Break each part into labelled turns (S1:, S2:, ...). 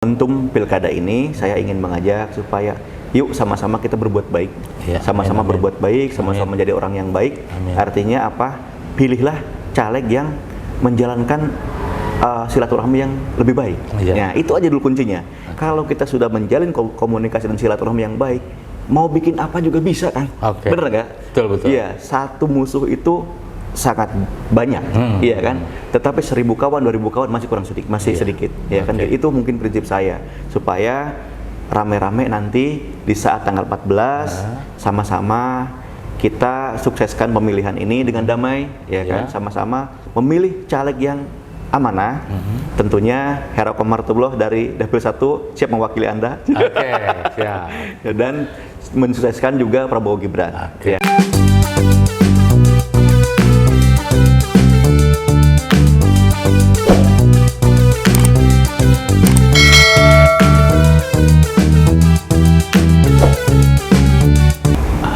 S1: Momentum pilkada ini saya ingin mengajak supaya yuk sama-sama kita berbuat baik, sama-sama berbuat baik, sama-sama menjadi orang yang baik. Artinya apa? Pilihlah caleg yang menjalankan silaturahmi yang lebih baik. Nah, itu aja dulu kuncinya. Kalau kita sudah menjalin komunikasi dan silaturahmi yang baik, mau bikin apa juga bisa kan? Bener nggak?
S2: Betul.
S1: Iya, satu musuh itu sangat banyak, iya kan? Tetapi 1000 kawan, 2000 kawan masih kurang sedikit, sedikit, ya kan? Itu mungkin prinsip saya, supaya rame-rame nanti di saat tanggal 14 sama-sama kita sukseskan pemilihan ini dengan damai, ya kan? Sama-sama memilih caleg yang amanah. Tentunya Hera Komartullah dari Dapil 1 siap mewakili Anda.
S2: Siap.
S1: Dan mensukseskan juga Prabowo Gibran. Ya.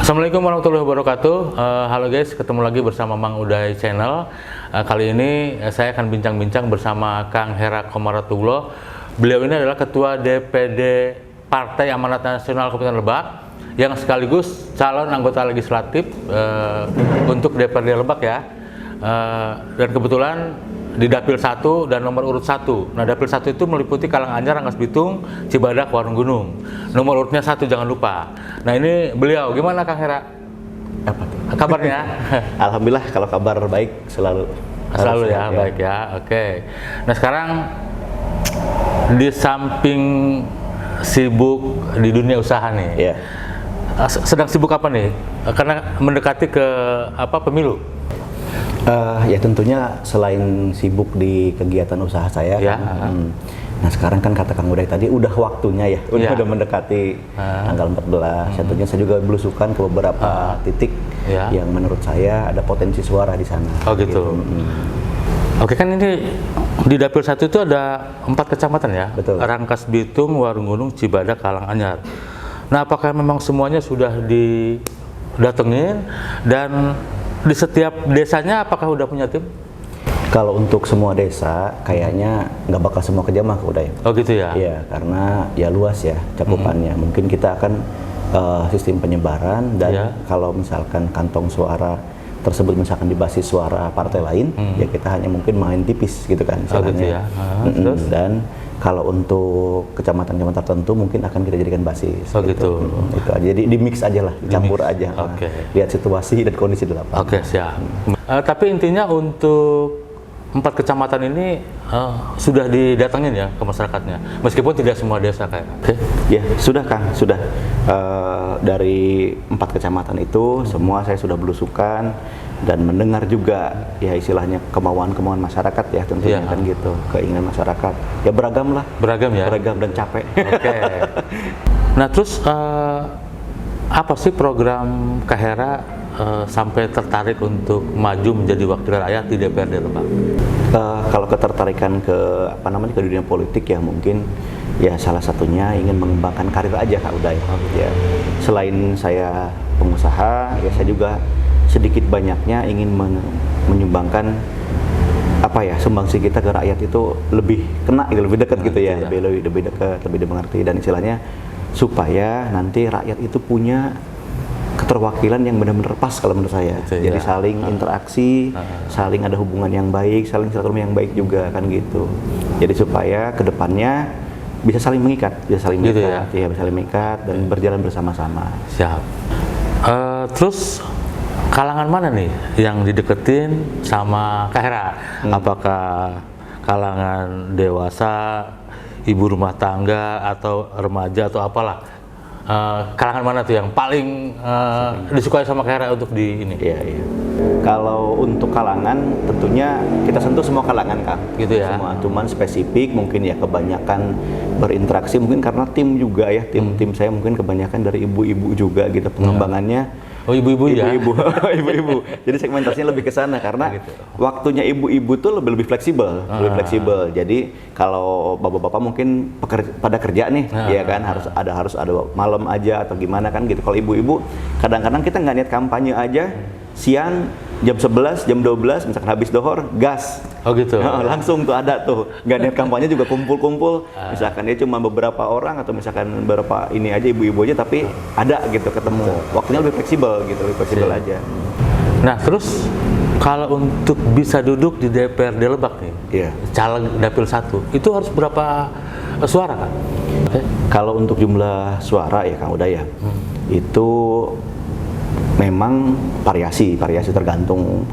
S2: Assalamualaikum warahmatullahi wabarakatuh. Halo guys, ketemu lagi bersama Mang Uday Channel. Kali ini saya akan bincang-bincang bersama Kang Hera Komartullah. Beliau ini adalah Ketua DPD Partai Amanat Nasional Kabupaten Lebak, yang sekaligus calon anggota legislatif untuk DPRD Lebak ya. Dan kebetulan di Dapil 1 dan nomor urut 1. Nah, Dapil 1 itu meliputi Karanganyar, Rangkas Bitung, Cibadak, Warung Gunung. Nomor urutnya 1 jangan lupa. Nah, ini beliau. Gimana Kang Hera?
S1: Apa tuh?
S2: Kabarnya?
S1: Alhamdulillah, kalau kabar baik selalu.
S2: Selalu ya, baik ya. Oke. Nah, sekarang di samping sibuk di dunia usaha nih. Sedang sibuk apa nih? Karena mendekati ke pemilu.
S1: Ya tentunya selain sibuk di kegiatan usaha saya, nah sekarang kan kata Kang Uday tadi udah waktunya ya, udah mendekati tanggal 14. Tentunya saya juga belusukan ke beberapa titik yang menurut saya ada potensi suara di sana.
S2: Oh gitu. Oke, kan ini di Dapil 1 itu ada 4 kecamatan ya?
S1: Betul.
S2: Rangkas Bitung, Warung Gunung, Cibadak, Karanganyar. Nah, apakah memang semuanya sudah didatengin, dan di setiap desanya apakah udah punya tim?
S1: Kalau untuk semua desa kayaknya nggak bakal semua kejamah Uday.
S2: Oh gitu ya?
S1: Iya, karena ya luas ya cakupannya. Mungkin kita akan sistem penyebaran, dan kalau misalkan kantong suara tersebut misalkan di basis suara partai lain, ya kita hanya mungkin main tipis gitu kan.
S2: Oh gitu ya?
S1: Dan kalau untuk kecamatan-kecamatan tertentu mungkin akan kita jadikan basis.
S2: Oh gitu.
S1: Itu aja. Jadi di mix aja lah, campur aja. Lihat situasi dan kondisi di lapangan.
S2: Oke, siap. Tapi intinya untuk 4 kecamatan ini sudah didatangin ya ke masyarakatnya, meskipun tidak semua desa kayak.
S1: Ya sudah Kang, sudah. Dari 4 kecamatan itu semua saya sudah belusukan dan mendengar juga ya istilahnya kemauan masyarakat ya, tentunya kan gitu, keinginan masyarakat ya beragam dan capek.
S2: Nah, terus apa sih program Kang Hera sampai tertarik untuk maju menjadi wakil rakyat di DPRD Lebak?
S1: Kalau ketertarikan ke ke dunia politik ya mungkin ya salah satunya ingin mengembangkan karir aja Kak Uday. Ya, selain saya pengusaha, ya saya juga sedikit banyaknya ingin menyumbangkan sumbangsi kita ke rakyat itu lebih kena gitu, lebih dekat gitu ya, lebih dekat, lebih dimengerti, dan istilahnya supaya nanti rakyat itu punya keterwakilan yang benar-benar pas kalau menurut saya. Jadi saling interaksi, saling ada hubungan yang baik, saling silaturahmi yang baik juga kan gitu. Jadi supaya kedepannya bisa saling mengikat, bisa saling mengikat dan berjalan bersama-sama.
S2: Siap. Terus kalangan mana nih yang dideketin sama Kang Hera? Apakah kalangan dewasa, ibu rumah tangga, atau remaja, atau apalah? Kalangan mana tuh yang paling disukai sama Kang Hera untuk di ini?
S1: Kalau untuk kalangan tentunya kita sentuh semua kalangan Kang.
S2: Gitu ya.
S1: Semua, cuman spesifik mungkin ya kebanyakan berinteraksi mungkin karena tim juga ya, tim saya mungkin kebanyakan dari ibu-ibu juga gitu pengembangannya.
S2: Oh, ibu-ibu ya?
S1: Ibu-ibu. Jadi segmentasinya lebih ke sana karena waktunya ibu-ibu tuh lebih fleksibel, Jadi kalau bapak-bapak mungkin pada kerja nih, ya kan harus ada malam aja atau gimana kan gitu. Kalau ibu-ibu kadang-kadang kita nggak niat kampanye aja, siang jam 11, jam 12 misalkan habis dohor, gas.
S2: Oh gitu.
S1: Langsung tuh ada tuh, nggak niat kampanye juga kumpul-kumpul. Misalkan dia cuma beberapa orang atau misalkan beberapa ini aja ibu-ibu aja, tapi ada gitu ketemu. Waktunya lebih fleksibel gitu, lebih fleksibel aja.
S2: Nah terus kalau untuk bisa duduk di DPRD Lebak nih,
S1: Iya.
S2: caleg dapil 1 itu harus berapa suara kan?
S1: Kalau untuk jumlah suara ya Kang Uday ya, itu memang variasi tergantung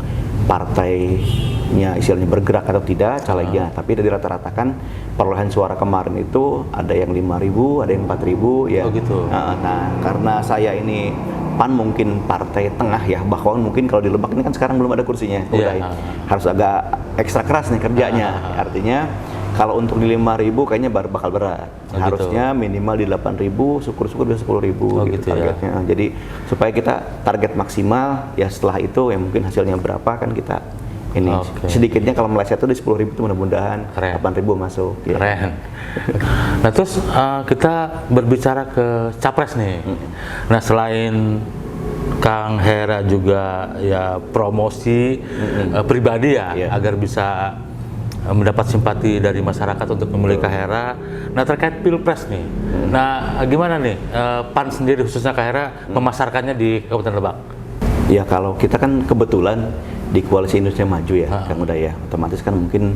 S1: partainya istilahnya bergerak atau tidak calegnya. Tapi dari rata-ratakan perolehan suara kemarin itu ada yang 5.000, ada yang 4.000 ya.
S2: Oh gitu.
S1: Nah, karena saya ini PAN mungkin partai tengah ya, bahkan mungkin kalau di Lebak ini kan sekarang belum ada kursinya, Uday. Harus agak ekstra keras nih kerjanya. Artinya kalau untuk di 5.000 kayaknya bakal berat. Harusnya minimal di 8.000, syukur-syukur bisa 10.000 gitu targetnya. Jadi supaya kita target maksimal ya, setelah itu ya mungkin hasilnya berapa kan kita ini sedikitnya kalau meleset itu di 10.000 itu mudah-mudahan 8.000 masuk. Ya.
S2: Keren. Nah terus kita berbicara ke capres nih. Nah selain Kang Hera juga ya promosi pribadi ya, agar bisa mendapat simpati dari masyarakat untuk memilih Kang Hera. Nah terkait pilpres nih, nah gimana nih PAN sendiri khususnya Kang Hera memasarkannya di Kabupaten Lebak?
S1: Ya kalau kita kan kebetulan di Koalisi Indonesia Maju ya, Kang Uday ya, otomatis kan mungkin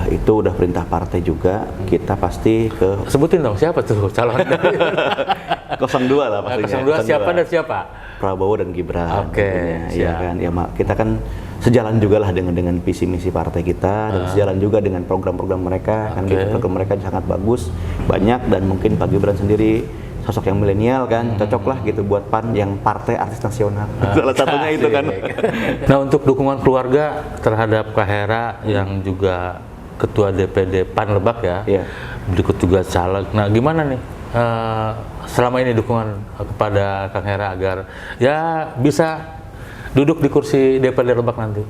S1: itu udah perintah partai juga, kita pasti ke...
S2: Sebutin dong siapa tuh calon?
S1: 02 lah pastinya.
S2: 02 siapa dan siapa?
S1: Prabowo dan Gibran.
S2: Oke,
S1: ya kan. Ya kita kan sejalan juga lah dengan visi misi partai kita, dan sejalan juga dengan program-program mereka. Kan gitu, program mereka sangat bagus, banyak, dan mungkin Pak Gibran sendiri sosok yang milenial kan, cocok lah gitu buat PAN yang partai artis nasional. Salah satunya itu kan.
S2: Nah untuk dukungan keluarga terhadap Kang Hera yang juga Ketua DPD PAN Lebak ya, berikut juga caleg. Nah gimana nih selama ini dukungan kepada Kang Hera agar ya bisa duduk di kursi DPD Lebak nanti?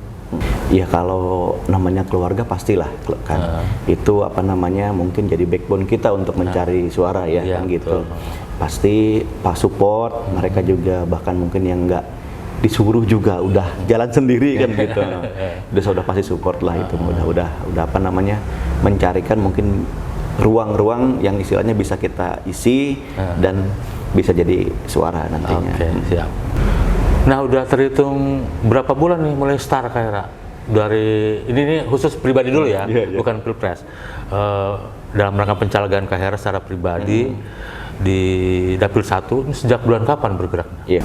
S1: Ya kalau namanya keluarga pastilah kan, itu apa namanya mungkin jadi backbone kita untuk mencari suara ya, kan gitu. Pasti Pak support, mereka juga bahkan mungkin yang nggak disuruh juga udah jalan sendiri kan gitu. Sudah pasti support lah itu, udah apa namanya mencarikan mungkin ruang-ruang yang istilahnya bisa kita isi dan bisa jadi suara nantinya.
S2: Oke, siap. Nah udah terhitung berapa bulan nih mulai start Kang Hera? Dari ini khusus pribadi dulu ya, bukan pilpres. Dalam rangka pencalegan Kang Hera secara pribadi di Dapil 1 ini sejak bulan kapan bergerak?
S1: Iya.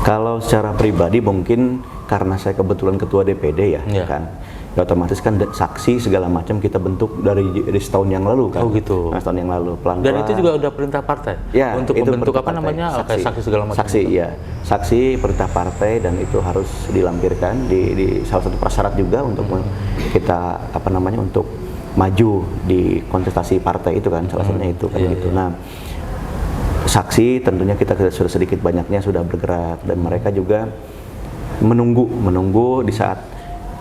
S1: Kalau secara pribadi mungkin karena saya kebetulan ketua DPD ya, kan. Ya, otomatis kan saksi segala macam kita bentuk dari setahun yang lalu kan.
S2: Oh gitu.
S1: Nah, setahun yang lalu pelan-pelan.
S2: Dan itu juga udah perintah partai.
S1: Ya,
S2: untuk
S1: itu
S2: membentuk apa
S1: partai.
S2: namanya? Saksi segala macam.
S1: Saksi ya. Saksi perintah partai, dan itu harus dilampirkan di salah satu prasyarat juga untuk kita apa namanya untuk maju di kontestasi partai itu kan, salah satunya itu kan gitu. Nah, saksi tentunya kita sudah sedikit banyaknya sudah bergerak, dan mereka juga menunggu di saat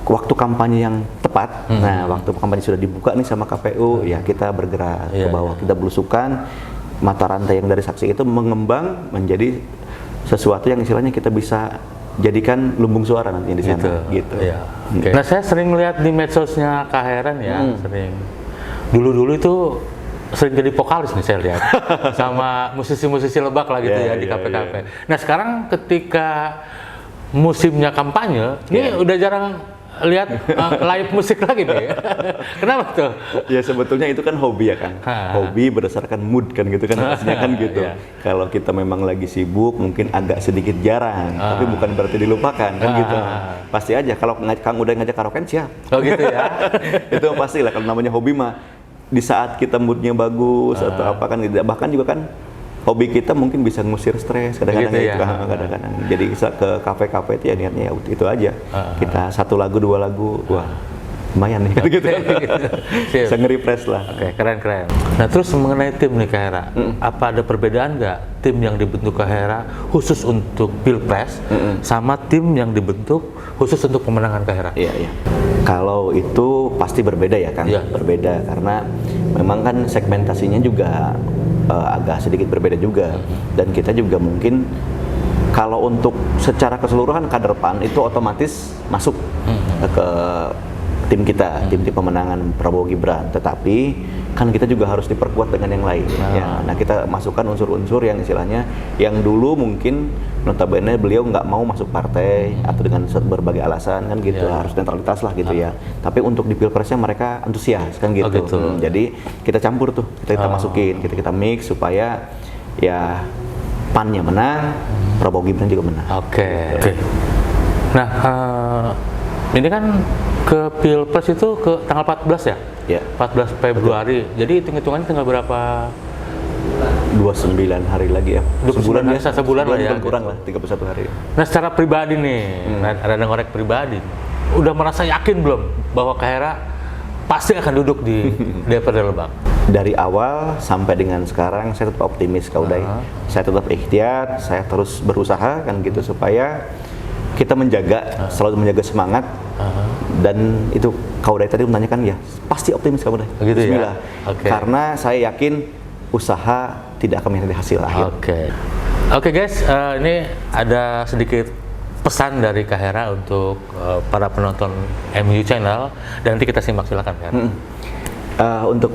S1: waktu kampanye yang tepat. Nah, waktu kampanye sudah dibuka nih sama KPU, ya kita bergerak ke bawah, kita belusukan mata rantai yang dari saksi itu mengembang menjadi sesuatu yang istilahnya kita bisa jadikan lumbung suara nanti di sana gitu.
S2: Nah, saya sering lihat di medsosnya Kang Hera ya, sering dulu itu sering jadi vokalis nih saya lihat sama musisi-musisi Lebak lah gitu ya di kafe-kafe. Nah, sekarang ketika musimnya kampanye, ini udah jarang lihat live musik lagi nih. Kenapa tuh?
S1: Ya sebetulnya itu kan hobi ya kan. Hobi berdasarkan mood kan gitu kan, pastinya kan gitu. Kalau kita memang lagi sibuk mungkin agak sedikit jarang, tapi bukan berarti dilupakan kan gitu. Pasti aja kalau Kang udah ngajak karaoke siap.
S2: Oh gitu ya.
S1: Itu pasti lah, kalau namanya hobi mah di saat kita moodnya bagus atau apa kan, bahkan juga kan hobi kita mungkin bisa ngusir stres kadang-kadang gitu, kadang-kadang. Jadi bisa ke kafe-kafe itu ya niatnya itu aja. Kita satu lagu, dua lagu, wah lumayan nih gitu. Bisa nge-refresh lah.
S2: Oke, keren. Nah, terus mengenai tim nih Kang Hera, apa ada perbedaan nggak tim yang dibentuk Kang Hera khusus untuk pilpres sama tim yang dibentuk khusus untuk pemenangan Kang Hera?
S1: Iya. Kalau itu pasti berbeda ya Kang, berbeda karena memang kan segmentasinya juga agak sedikit berbeda juga, dan kita juga mungkin kalau untuk secara keseluruhan kader PAN itu otomatis masuk ke tim kita, tim pemenangan Prabowo Gibran. Tetapi kan kita juga harus diperkuat dengan yang lain. Ya. Nah, kita masukkan unsur-unsur yang istilahnya yang dulu mungkin notabene beliau nggak mau masuk partai atau dengan berbagai alasan kan gitu, harus netralitas lah gitu ya. Tapi untuk di pilpresnya mereka antusias kan gitu. Jadi kita campur tuh, kita masukin, kita mix supaya ya PAN-nya menang, Prabowo Gibran juga menang.
S2: Oke. Nah, ini kan ke Pilpres itu ke tanggal 14 ya?
S1: Ya.
S2: 14 Februari. Jadi hitung-hitungannya tinggal berapa?
S1: 29 hari lagi ya.
S2: 29 hari, sebulan lah ya.
S1: Kurang lah, 31 hari.
S2: Nah, secara pribadi nih, ada ngorek pribadi. Udah merasa yakin belum bahwa Kak Hera pasti akan duduk di DPRD Lebak?
S1: Dari awal sampai dengan sekarang saya tetap optimis Kak Uday. Saya tetap ikhtiar, saya terus berusaha kan gitu supaya kita menjaga, selalu menjaga semangat. Dan itu Kak Uday tadi menanyakan ya, pasti optimis Kak Uday.
S2: Gitu
S1: Bismillah.
S2: Ya? Okay.
S1: Karena saya yakin usaha tidak akan menjadi hasil akhir.
S2: Oke guys, ini ada sedikit pesan dari Kak Hera untuk para penonton MU Channel, dan nanti kita simak, silakan Kak Hera.
S1: Untuk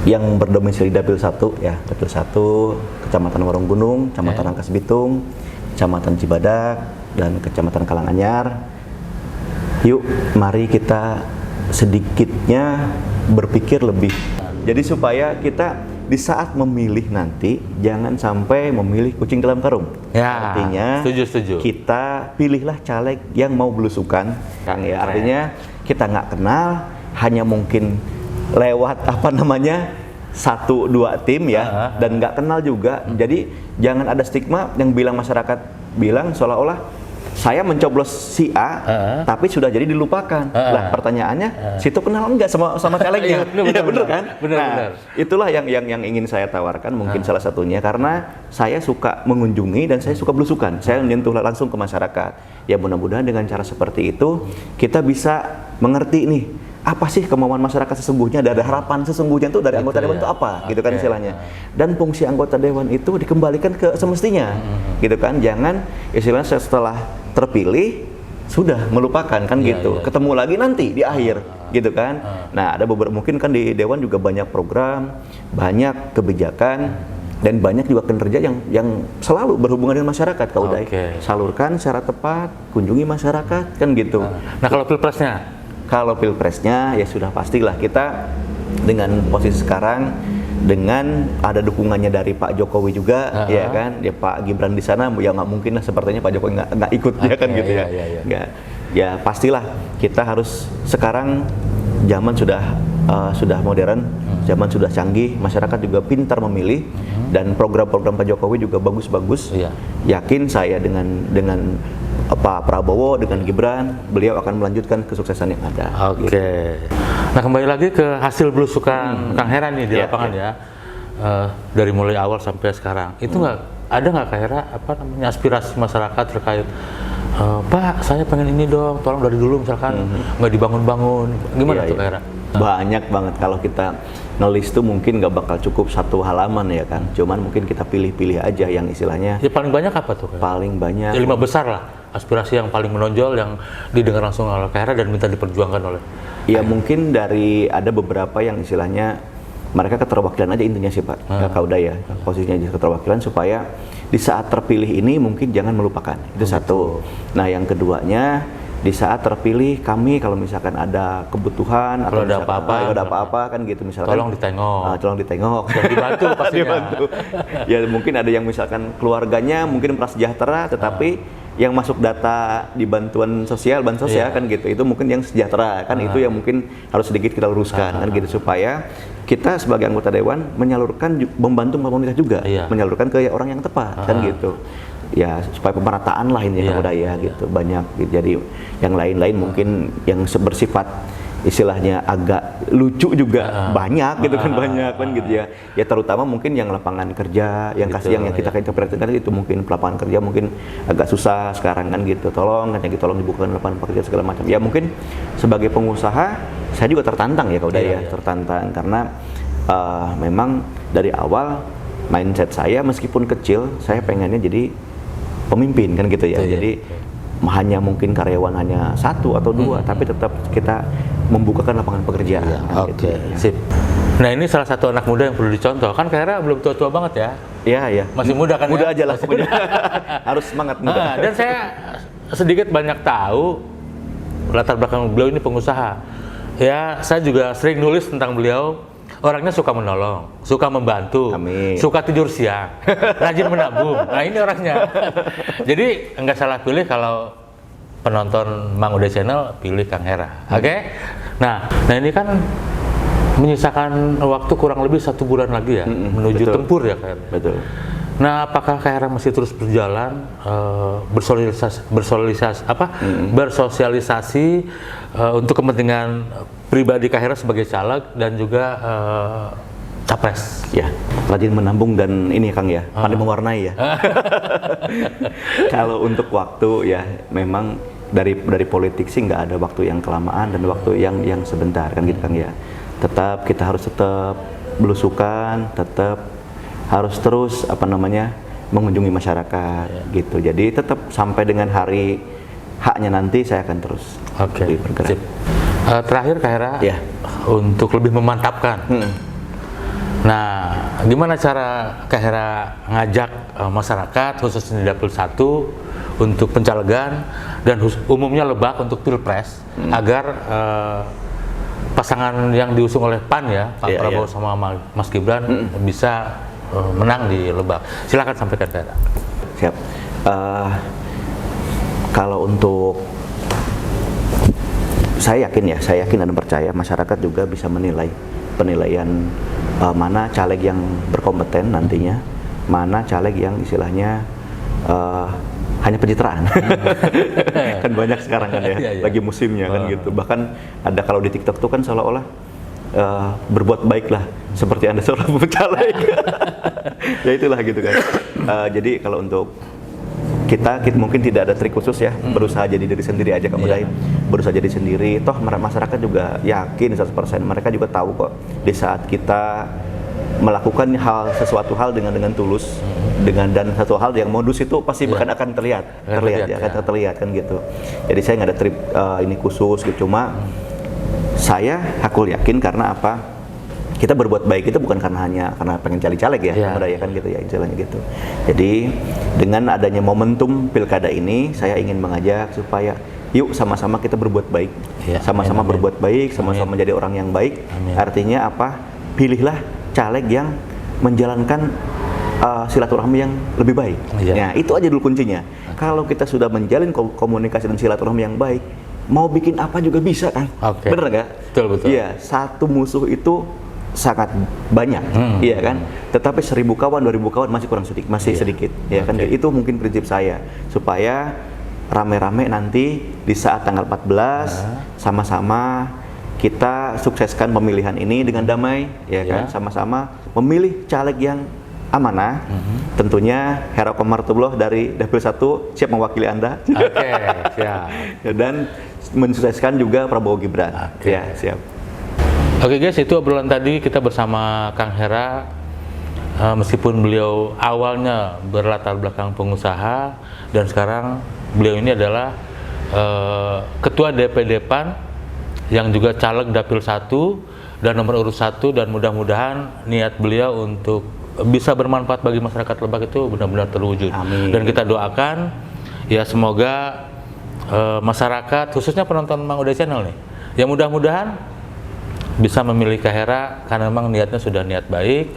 S1: yang berdomisili Dapil 1 ya, Dapil 1 Kecamatan Warunggunung, Kecamatan Rangkas Bitung, Kecamatan Cibadak, dan Kecamatan Kalanganyar. Yuk, mari kita sedikitnya berpikir lebih. Jadi supaya kita di saat memilih nanti jangan sampai memilih kucing dalam karung.
S2: Ya,
S1: artinya
S2: setuju.
S1: Kita pilihlah caleg yang mau belusukan, Kang ya. Artinya kita nggak kenal, hanya mungkin lewat satu dua tim ya, dan nggak kenal juga. Jadi jangan ada stigma yang bilang masyarakat bilang seolah-olah saya mencoblos si A, tapi sudah jadi dilupakan. Lah pertanyaannya, situ kenal enggak sama calegnya? Iya bener kan? Benar. Itulah yang ingin saya tawarkan, mungkin salah satunya karena saya suka mengunjungi dan saya suka belusukan. Saya menyentuh langsung ke masyarakat. Ya mudah-mudahan dengan cara seperti itu kita bisa mengerti nih, apa sih kemauan masyarakat sesungguhnya, ada harapan sesungguhnya tuh dari anggota dewan itu apa, gitu kan istilahnya. Dan fungsi anggota dewan itu dikembalikan ke semestinya, gitu kan. Jangan istilahnya setelah terpilih sudah melupakan kan gitu. Ketemu lagi nanti di akhir, gitu kan. Nah, ada beberapa mungkin kan di dewan juga banyak program, banyak kebijakan, dan banyak juga kinerja yang selalu berhubungan dengan masyarakat, Kak Uday. Salurkan secara tepat, kunjungi masyarakat kan gitu.
S2: Nah, kalau pilpresnya?
S1: Kalau pilpresnya ya sudah pastilah kita dengan posisi sekarang, dengan ada dukungannya dari Pak Jokowi juga, ya kan, ya Pak Gibran di sana ya nggak mungkin lah sepertinya Pak Jokowi nggak ikut ya kan gitu ya. Ya pastilah kita harus sekarang zaman sudah modern, zaman sudah canggih, masyarakat juga pintar memilih, dan program-program Pak Jokowi juga bagus-bagus. Yakin saya dengan Pak Prabowo dengan Gibran, beliau akan melanjutkan kesuksesan yang ada.
S2: Nah, kembali lagi ke hasil belusukan Kang Hera nih di lapangan ya. Dari mulai awal sampai sekarang. Itu ada nggak Kang Hera aspirasi masyarakat terkait Pak, saya pengen ini dong, tolong dari dulu misalkan nggak dibangun-bangun. Gimana tuh Kang Hera?
S1: Banyak banget, kalau kita ngelis tuh mungkin nggak bakal cukup satu halaman ya kan. Cuman mungkin kita pilih-pilih aja yang istilahnya.
S2: Ya, paling banyak apa tuh?
S1: Paling banyak.
S2: Ya, 5 besar lah. Aspirasi yang paling menonjol yang didengar langsung oleh Kak Hera dan minta diperjuangkan oleh.
S1: Ya mungkin ada beberapa yang istilahnya mereka keterwakilan aja intinya sih Pak. Kak Uday ya. Posisinya aja keterwakilan supaya di saat terpilih ini mungkin jangan melupakan. Itu satu. Nah, yang keduanya, di saat terpilih kami kalau misalkan ada kebutuhan
S2: kalau
S1: atau
S2: ada
S1: apa-apa kan gitu misalkan
S2: tolong ditengok
S1: dan dibantu pastinya. Ya mungkin ada yang misalkan keluarganya mungkin prasejahtera tetapi yang masuk data di bantuan sosial ya kan gitu, itu mungkin yang sejahtera kan, itu yang mungkin harus sedikit kita luruskan kan gitu, supaya kita sebagai anggota dewan menyalurkan, membantu pemerintah juga menyalurkan ke orang yang tepat kan gitu ya, supaya pemerataan lah ini budaya gitu. Banyak jadi yang lain-lain mungkin yang bersifat istilahnya agak lucu juga banyak gitu kan, banyak kan gitu ya. Ya terutama mungkin yang lapangan kerja yang
S2: gitu,
S1: yang kita interpretasikan itu mungkin lapangan kerja mungkin agak susah sekarang kan gitu. Tolong dibukakan lapangan pekerjaan segala macam. Ya mungkin sebagai pengusaha saya juga tertantang ya Kak Uday tertantang karena memang dari awal mindset saya meskipun kecil saya pengennya jadi pemimpin kan gitu ya. Jadi hanya mungkin karyawan hanya 1 atau 2, tapi tetap kita membukakan lapangan pekerjaan.
S2: Iya,
S1: kan,
S2: oke,
S1: gitu, ya.
S2: sip. Nah ini salah satu anak muda yang perlu dicontoh. Kan Kak Hera belum tua-tua banget ya?
S1: Iya, iya.
S2: Masih muda kan
S1: Muda
S2: ya?
S1: aja lah pokoknya. Harus semangat muda.
S2: Dan saya sedikit banyak tahu latar belakang beliau ini pengusaha. Ya, saya juga sering nulis tentang beliau. Orangnya suka menolong, suka membantu,
S1: Amin.
S2: suka tidur siang, rajin menabung. Nah ini orangnya. Jadi nggak salah pilih kalau penonton Mang Uday Channel pilih Kang Hera. Oke? Nah ini kan menyisakan waktu kurang lebih 1 bulan lagi ya menuju
S1: betul.
S2: tempur ya Kak Hera.
S1: Betul.
S2: Nah, apakah Kak Hera masih terus berjalan bersosialisasi untuk kepentingan pribadi Kak Hera sebagai caleg dan juga capres?
S1: Ya, rajin menabung dan ini Kang ya, pandai mewarnai ya. Kalau untuk waktu ya, memang dari politik sih nggak ada waktu yang kelamaan dan waktu yang sebentar kan gitu Kang ya. Tetap kita harus tetap belusukan, tetap harus terus mengunjungi masyarakat gitu. Jadi tetap sampai dengan hari haknya nanti saya akan terus bergerak.
S2: Sip. Terakhir Kak Hera,
S1: Ya.
S2: untuk lebih memantapkan. Nah, gimana cara Kak Hera ngajak masyarakat khususnya di Dapil 1 untuk pencalegan dan umumnya Lebak untuk Pilpres agar pasangan yang diusung oleh PAN ya, Pak Prabowo sama Mas Gibran bisa menang di Lebak. Silakan sampaikan Kak Hera.
S1: Siap. Kalau untuk saya yakin dan percaya masyarakat juga bisa menilai penilaian mana caleg yang berkompeten nantinya, mana caleg yang istilahnya hanya pencitraan. Kan banyak sekarang kan ya, lagi musimnya kan gitu. Bahkan ada kalau di TikTok tuh kan seolah-olah berbuat baiklah seperti Anda seorang pecaleg. Ya itulah gitu kan. Jadi kalau untuk kita mungkin tidak ada trik khusus ya, berusaha jadi diri sendiri aja Kang Uday. Berusaha jadi sendiri, toh masyarakat juga yakin 100%, mereka juga tahu kok di saat kita melakukan sesuatu hal dengan tulus, dan satu hal yang modus itu pasti akan terlihat kan gitu. Jadi saya nggak ada trik ini khusus gitu, cuma saya yakin karena apa? Kita berbuat baik itu bukan karena pengen caleg ya, kan gitu ya istilahnya gitu. Jadi dengan adanya momentum pilkada ini, saya ingin mengajak supaya yuk sama-sama kita berbuat baik, sama-sama berbuat baik, sama-sama menjadi orang yang baik. Artinya apa? Pilihlah caleg yang menjalankan silaturahmi yang lebih baik. Nah itu aja dulu kuncinya. Kalau kita sudah menjalin komunikasi dan silaturahmi yang baik, mau bikin apa juga bisa kan? Bener nggak?
S2: Betul.
S1: Iya, satu musuh itu sangat banyak, iya kan. Tetapi 1000 kawan, 2000 kawan masih sedikit, ya kan. Itu mungkin prinsip saya supaya rame-rame nanti di saat tanggal 14 sama-sama kita sukseskan pemilihan ini dengan damai, ya kan. Sama-sama memilih caleg yang amanah. Tentunya Hera Komartullah dari Dapil 1 siap mewakili Anda.
S2: Siap.
S1: Dan mensukseskan juga Prabowo Gibran. Ya, siap.
S2: Oke guys, itu obrolan tadi kita bersama Kang Hera. Meskipun beliau awalnya berlatar belakang pengusaha dan sekarang beliau ini adalah Ketua DPD PAN yang juga caleg Dapil 1 dan nomor urut 1, dan mudah-mudahan niat beliau untuk bisa bermanfaat bagi masyarakat Lebak itu benar-benar terwujud.
S1: Amin.
S2: Dan kita doakan ya semoga masyarakat khususnya penonton Mang Uday Channel nih, ya mudah-mudahan bisa memilih Kak Hera karena memang niatnya sudah niat baik.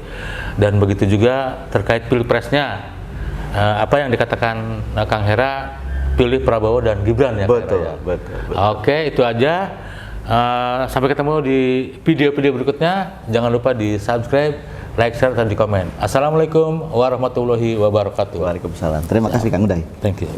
S2: Dan begitu juga terkait pilpresnya, apa yang dikatakan Kang Hera, pilih Prabowo dan Gibran ya.
S1: Betul.
S2: Oke, itu aja. Sampai ketemu di video-video berikutnya. Jangan lupa di subscribe, like, share, dan di komen. Assalamualaikum warahmatullahi wabarakatuh.
S1: Waalaikumsalam. Terima kasih Kang Uday.
S2: Thank you.